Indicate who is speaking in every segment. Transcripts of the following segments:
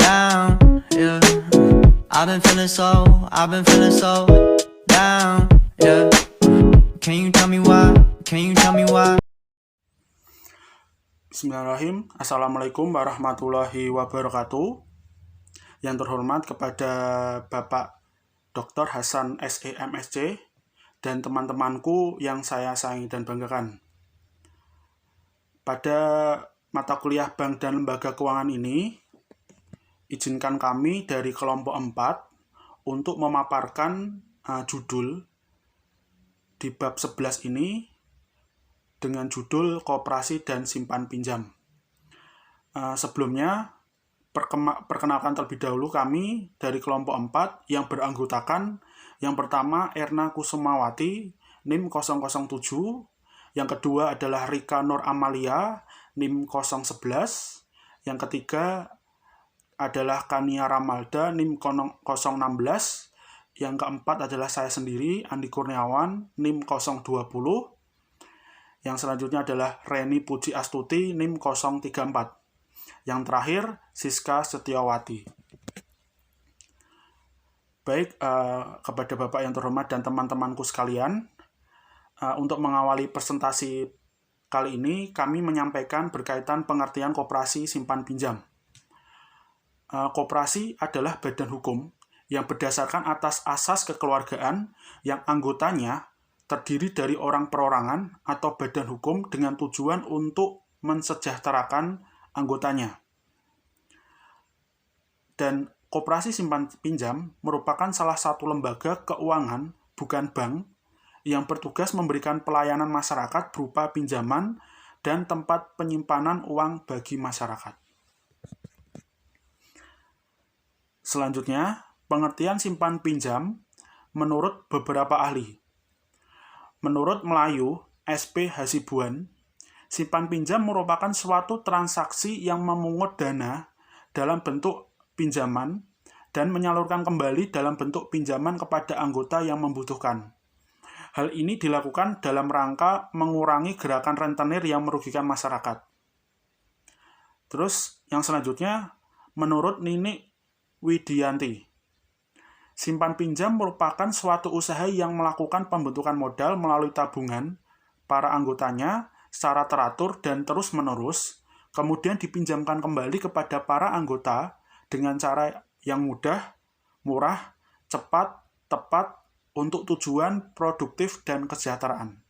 Speaker 1: down, yeah. I've been feeling so down, yeah. Can you tell me why? Can you tell me why?
Speaker 2: Bismillahirrahmanirrahim. Assalamualaikum warahmatullahi wabarakatuh. Yang terhormat kepada Bapak Dr. Hasan SEMSC dan teman-temanku yang saya sayangi dan banggakan. Pada mata kuliah Bank dan Lembaga Keuangan ini, izinkan kami dari kelompok 4 untuk memaparkan judul di bab 11 ini dengan judul Koperasi dan Simpan Pinjam. Sebelumnya, perkenalkan terlebih dahulu kami dari kelompok 4 yang beranggotakan yang pertama Erna Kusumawati, NIM 007, yang kedua adalah Rika Nur Amalia, NIM 011, yang ketiga adalah Kania Ramalda, NIM 016, yang keempat adalah saya sendiri, Andi Kurniawan, NIM 020, yang selanjutnya adalah Reni Puji Astuti, NIM 034, yang terakhir Siska Setiawati. Baik, kepada Bapak yang terhormat dan teman-temanku sekalian, untuk mengawali presentasi kali ini, kami menyampaikan berkaitan pengertian koperasi simpan pinjam. Koperasi adalah badan hukum yang berdasarkan atas asas kekeluargaan yang anggotanya terdiri dari orang perorangan atau badan hukum dengan tujuan untuk mensejahterakan anggotanya. Dan koperasi simpan pinjam merupakan salah satu lembaga keuangan, bukan bank, yang bertugas memberikan pelayanan masyarakat berupa pinjaman dan tempat penyimpanan uang bagi masyarakat. Selanjutnya, pengertian simpan pinjam menurut beberapa ahli. Menurut Melayu, SP Hasibuan, simpan pinjam merupakan suatu transaksi yang memungut dana dalam bentuk pinjaman dan menyalurkan kembali dalam bentuk pinjaman kepada anggota yang membutuhkan. Hal ini dilakukan dalam rangka mengurangi gerakan rentenir yang merugikan masyarakat. Terus, yang selanjutnya, menurut Nini Widianti, simpan pinjam merupakan suatu usaha yang melakukan pembentukan modal melalui tabungan para anggotanya secara teratur dan terus-menerus, kemudian dipinjamkan kembali kepada para anggota dengan cara yang mudah, murah, cepat, tepat, untuk tujuan produktif dan kesejahteraan.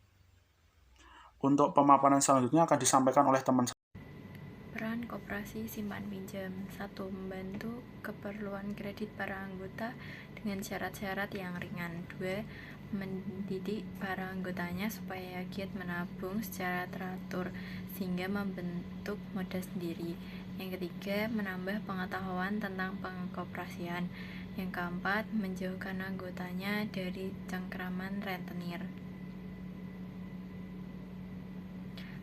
Speaker 2: Untuk pemaparan selanjutnya akan disampaikan oleh teman saya.
Speaker 3: Peran koperasi simpan pinjam: 1. Membantu keperluan kredit para anggota dengan syarat-syarat yang ringan. 2. Mendidik para anggotanya supaya giat menabung secara teratur sehingga membentuk modal sendiri. Yang ketiga, menambah pengetahuan tentang pengkoperasian. Yang keempat, menjauhkan anggotanya dari cengkraman rentenir.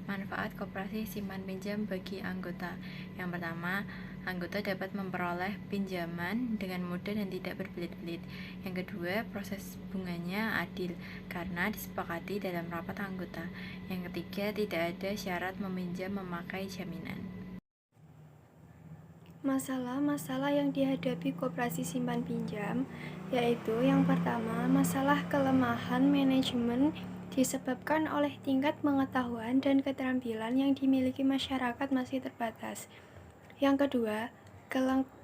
Speaker 3: Manfaat koperasi simpan pinjam bagi anggota. Yang pertama, anggota dapat memperoleh pinjaman dengan mudah dan tidak berbelit-belit. Yang kedua, proses bunganya adil karena disepakati dalam rapat anggota. Yang ketiga, tidak ada syarat meminjam memakai jaminan.
Speaker 4: Masalah-masalah yang dihadapi koperasi simpan pinjam yaitu yang pertama, masalah kelemahan manajemen disebabkan oleh tingkat pengetahuan dan keterampilan yang dimiliki masyarakat masih terbatas. Yang kedua,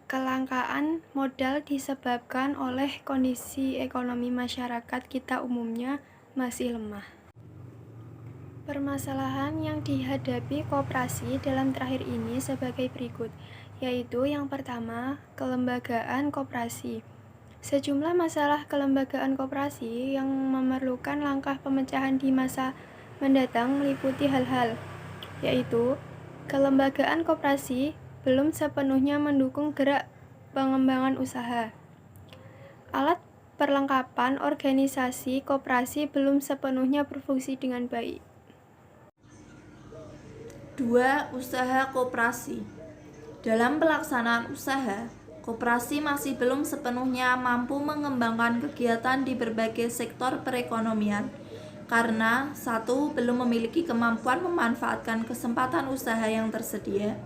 Speaker 4: kelangkaan modal disebabkan oleh kondisi ekonomi masyarakat kita umumnya masih lemah. Permasalahan yang dihadapi koperasi dalam terakhir ini sebagai berikut, yaitu yang pertama, kelembagaan koperasi. Sejumlah masalah kelembagaan koperasi yang memerlukan langkah pemecahan di masa mendatang meliputi hal-hal, yaitu kelembagaan koperasi belum sepenuhnya mendukung gerak pengembangan usaha. Alat perlengkapan organisasi koperasi belum sepenuhnya berfungsi dengan baik.
Speaker 5: 2. Usaha koperasi. Dalam pelaksanaan usaha, koperasi masih belum sepenuhnya mampu mengembangkan kegiatan di berbagai sektor perekonomian karena 1. Belum memiliki kemampuan memanfaatkan kesempatan usaha yang tersedia.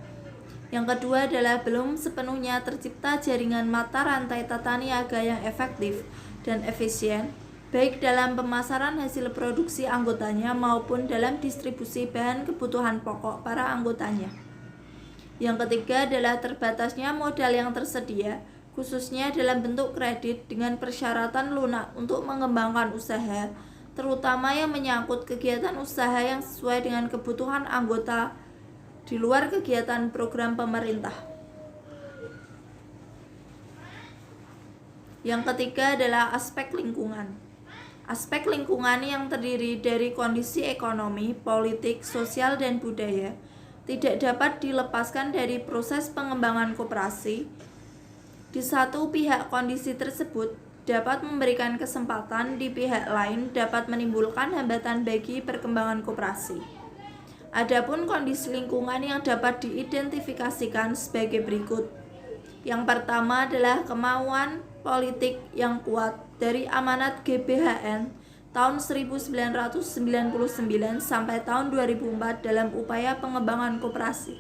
Speaker 5: Yang kedua adalah belum sepenuhnya tercipta jaringan mata rantai tata niaga yang efektif dan efisien, baik dalam pemasaran hasil produksi anggotanya maupun dalam distribusi bahan kebutuhan pokok para anggotanya. Yang ketiga adalah terbatasnya modal yang tersedia, khususnya dalam bentuk kredit dengan persyaratan lunak untuk mengembangkan usaha, terutama yang menyangkut kegiatan usaha yang sesuai dengan kebutuhan anggota di luar kegiatan program pemerintah. Yang ketiga adalah aspek lingkungan. Aspek lingkungan yang terdiri dari kondisi ekonomi, politik, sosial, dan budaya tidak dapat dilepaskan dari proses pengembangan koperasi. Di satu pihak kondisi tersebut dapat memberikan kesempatan, di pihak lain dapat menimbulkan hambatan bagi perkembangan koperasi. Adapun kondisi lingkungan yang dapat diidentifikasikan sebagai berikut. Yang pertama adalah kemauan politik yang kuat dari amanat GBHN tahun 1999 sampai tahun 2004 dalam upaya pengembangan koperasi.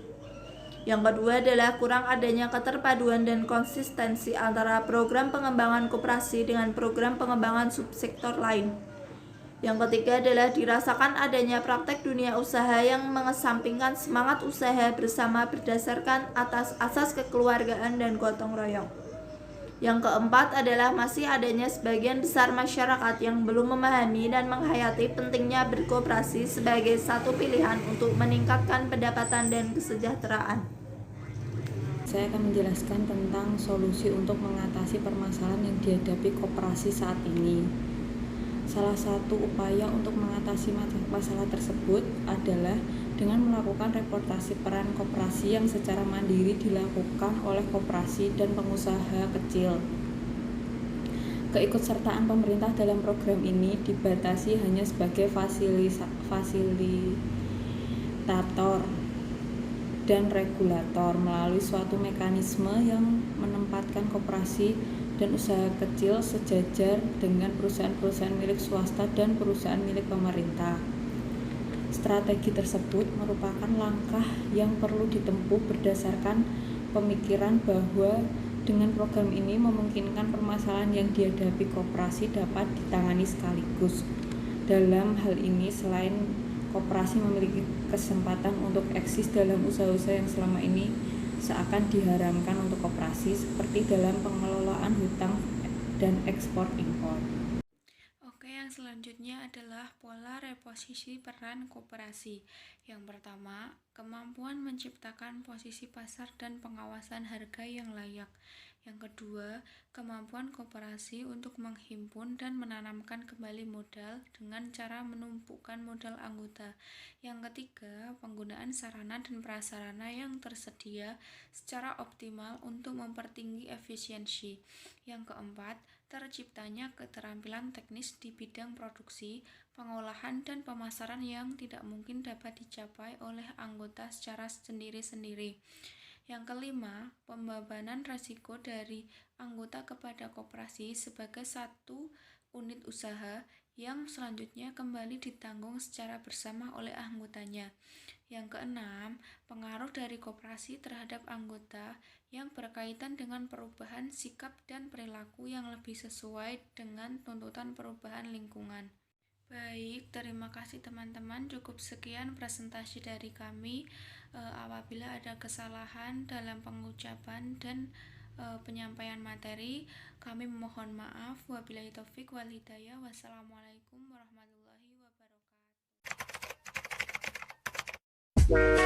Speaker 5: Yang kedua adalah kurang adanya keterpaduan dan konsistensi antara program pengembangan koperasi dengan program pengembangan subsektor lain. Yang ketiga adalah dirasakan adanya praktek dunia usaha yang mengesampingkan semangat usaha bersama berdasarkan atas asas kekeluargaan dan gotong royong. Yang keempat adalah masih adanya sebagian besar masyarakat yang belum memahami dan menghayati pentingnya berkoperasi sebagai satu pilihan untuk meningkatkan pendapatan dan kesejahteraan.
Speaker 6: Saya akan menjelaskan tentang solusi untuk mengatasi permasalahan yang dihadapi koperasi saat ini. Salah satu upaya untuk mengatasi masalah tersebut adalah dengan melakukan reportasi peran koperasi yang secara mandiri dilakukan oleh koperasi dan pengusaha kecil. Keikutsertaan pemerintah dalam program ini dibatasi hanya sebagai fasilitator dan regulator melalui suatu mekanisme yang menempatkan koperasi dan usaha kecil sejajar dengan perusahaan-perusahaan milik swasta dan perusahaan milik pemerintah. Strategi tersebut merupakan langkah yang perlu ditempuh berdasarkan pemikiran bahwa dengan program ini memungkinkan permasalahan yang dihadapi koperasi dapat ditangani sekaligus. Dalam hal ini, selain koperasi memiliki kesempatan untuk eksis dalam usaha-usaha yang selama ini seakan diharamkan untuk koperasi, seperti dalam pengelolaan hutang dan ekspor impor.
Speaker 3: Oke, yang selanjutnya adalah pola reposisi peran koperasi. Yang pertama, kemampuan menciptakan posisi pasar dan pengawasan harga yang layak. Yang kedua, kemampuan koperasi untuk menghimpun dan menanamkan kembali modal dengan cara menumpukan modal anggota. Yang ketiga, penggunaan sarana dan prasarana yang tersedia secara optimal untuk mempertinggi efisiensi. Yang keempat, terciptanya keterampilan teknis di bidang produksi, pengolahan, dan pemasaran yang tidak mungkin dapat dicapai oleh anggota secara sendiri-sendiri. Yang kelima, pembebanan risiko dari anggota kepada koperasi sebagai satu unit usaha yang selanjutnya kembali ditanggung secara bersama oleh anggotanya. Yang keenam, pengaruh dari koperasi terhadap anggota yang berkaitan dengan perubahan sikap dan perilaku yang lebih sesuai dengan tuntutan perubahan lingkungan. Baik, terima kasih teman-teman. Cukup sekian presentasi dari kami. Apabila ada kesalahan dalam pengucapan dan penyampaian materi, kami mohon maaf. Wabillahi taufik wal hidayah. Wassalamualaikum warahmatullahi wabarakatuh.